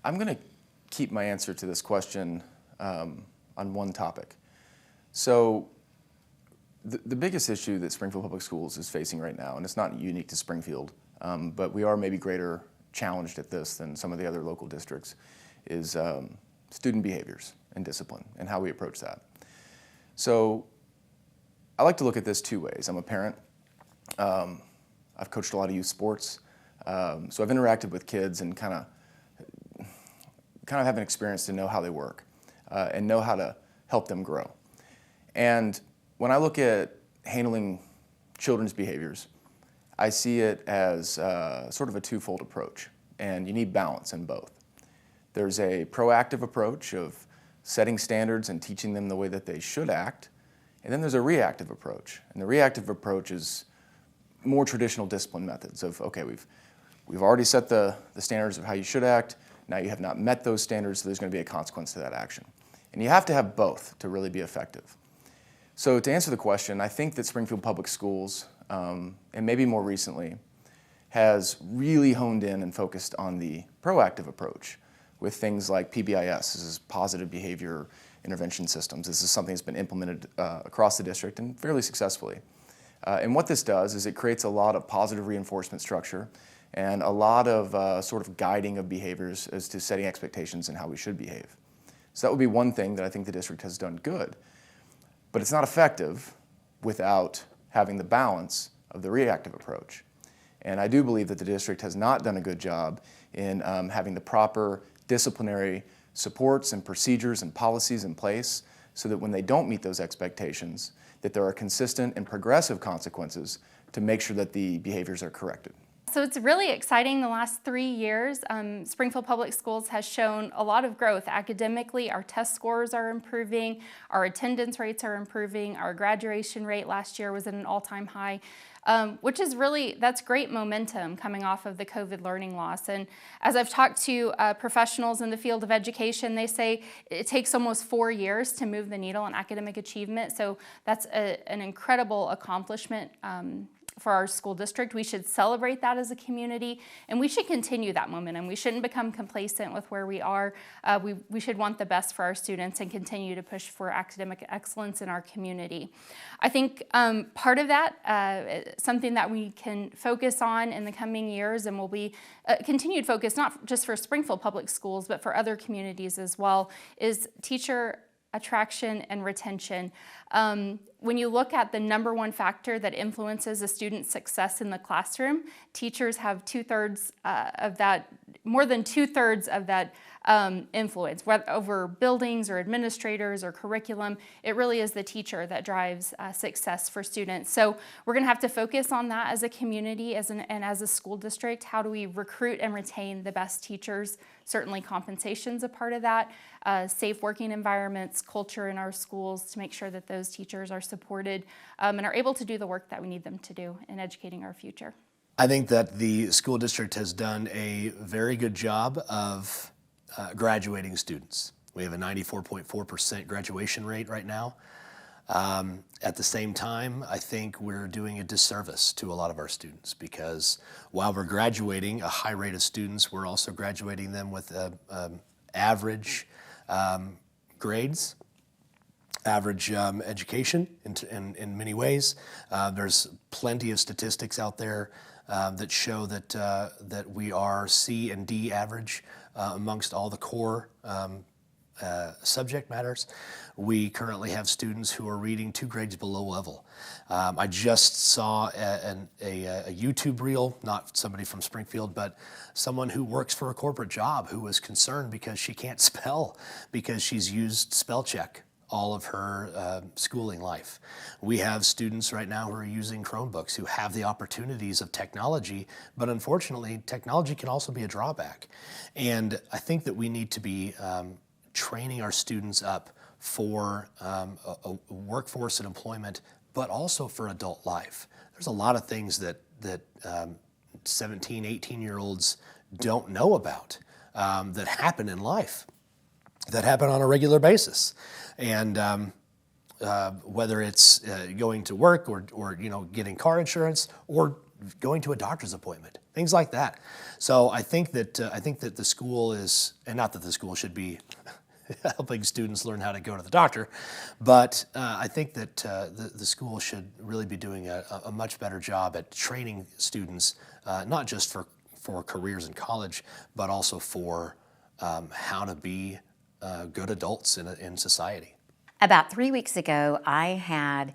I'm going to keep my answer to this question on one topic. So the biggest issue that Springfield Public Schools is facing right now, and it's not unique to Springfield, but we are maybe greater challenged at this than some of the other local districts, is student behaviors and discipline and how we approach that. So I like to look at this two ways. I'm a parent. I've coached a lot of youth sports. So I've interacted with kids and kind of have an experience to know how they work and know how to help them grow. And when I look at handling children's behaviors, I see it as sort of a twofold approach, and you need balance in both. There's a proactive approach of setting standards and teaching them the way that they should act, and then there's a reactive approach. And the reactive approach is more traditional discipline methods of, okay, we've already set the standards of how you should act, now you have not met those standards, so there's going to be a consequence to that action. And you have to have both to really be effective. So to answer the question, I think that Springfield Public Schools, and maybe more recently, has really honed in and focused on the proactive approach with things like PBIS. This is positive behavior intervention systems. This is something that's been implemented across the district and fairly successfully. And what this does is it creates a lot of positive reinforcement structure and a lot of sort of guiding of behaviors as to setting expectations and how we should behave. So that would be one thing that I think the district has done good. But it's not effective without having the balance of the reactive approach. And I do believe that the district has not done a good job in having the proper disciplinary supports and procedures and policies in place so that when they don't meet those expectations, that there are consistent and progressive consequences to make sure that the behaviors are corrected. So it's really exciting. The last 3 years, Springfield Public Schools has shown a lot of growth. Academically, our test scores are improving, our attendance rates are improving, our graduation rate last year was at an all-time high, which is really, that's great momentum coming off of the COVID learning loss. And as I've talked to professionals in the field of education, they say it takes almost 4 years to move the needle on academic achievement. So that's an incredible accomplishment for our school district. We should celebrate that as a community, and we should continue that momentum. We shouldn't become complacent with where we are. We should want the best for our students and continue to push for academic excellence in our community. I think part of that, something that we can focus on in the coming years and will be continued focus, not just for Springfield Public Schools, but for other communities as well, is teacher attraction and retention. When you look at the #1 factor that influences a student's success in the classroom, teachers have 2/3 of that, more than 2/3 of that influence, whether over buildings or administrators or curriculum. It really is the teacher that drives success for students. So we're gonna have to focus on that as a community and as a school district. How do we recruit and retain the best teachers? Certainly compensation's a part of that. Safe working environments, culture in our schools to make sure that those teachers are supported and are able to do the work that we need them to do in educating our future. I think that the school district has done a very good job of graduating students. We have a 94.4% graduation rate right now. At the same time, I think we're doing a disservice to a lot of our students because while we're graduating a high rate of students, we're also graduating them with average grades, average education in many ways. There's plenty of statistics out there that show that we are C and D average amongst all the core subject matters. We currently have students who are reading 2 grades below level. I just saw a YouTube reel, not somebody from Springfield, but someone who works for a corporate job who was concerned because she can't spell because she's used spell check all of her schooling life. We have students right now who are using Chromebooks who have the opportunities of technology, but unfortunately, technology can also be a drawback. And I think that we need to be training our students up for a workforce and employment, but also for adult life. There's a lot of things that 17, 18-year-olds don't know about that happen in life, that happen on a regular basis. And whether it's going to work or getting car insurance or going to a doctor's appointment, things like that. So I think that the school is, and not that the school should be helping students learn how to go to the doctor, but I think that the school should really be doing a much better job at training students, not just for careers in college, but also for how to be good adults in society. About 3 weeks ago, I had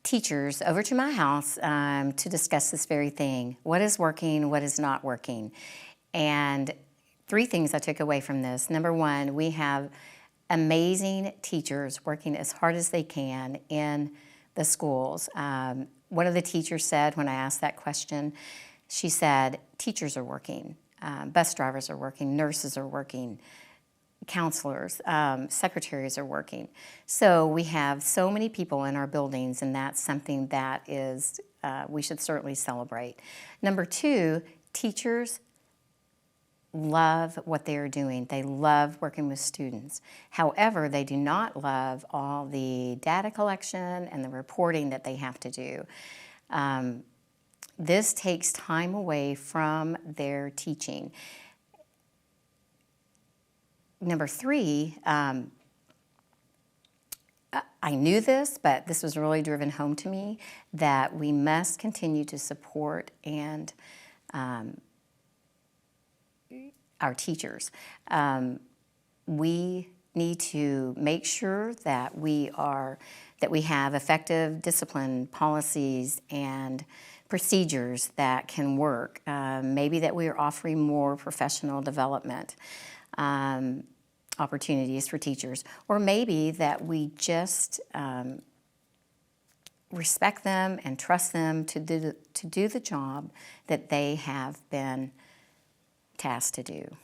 teachers over to my house to discuss this very thing. What is working, what is not working? And 3 things I took away from this. Number one, we have amazing teachers working as hard as they can in the schools. One of the teachers said, when I asked that question, she said, teachers are working, bus drivers are working, nurses are working, counselors, secretaries are working. So we have so many people in our buildings, and that's something that is we should certainly celebrate. Number 2, teachers love what they are doing. They love working with students. However, they do not love all the data collection and the reporting that they have to do. This takes time away from their teaching. Number 3, I knew this, but this was really driven home to me, that we must continue to support and our teachers. We need to make sure that we have effective discipline policies and procedures that can work. Maybe that we are offering more professional development opportunities for teachers, or maybe that we just respect them and trust them to do the job that they have been tasked to do.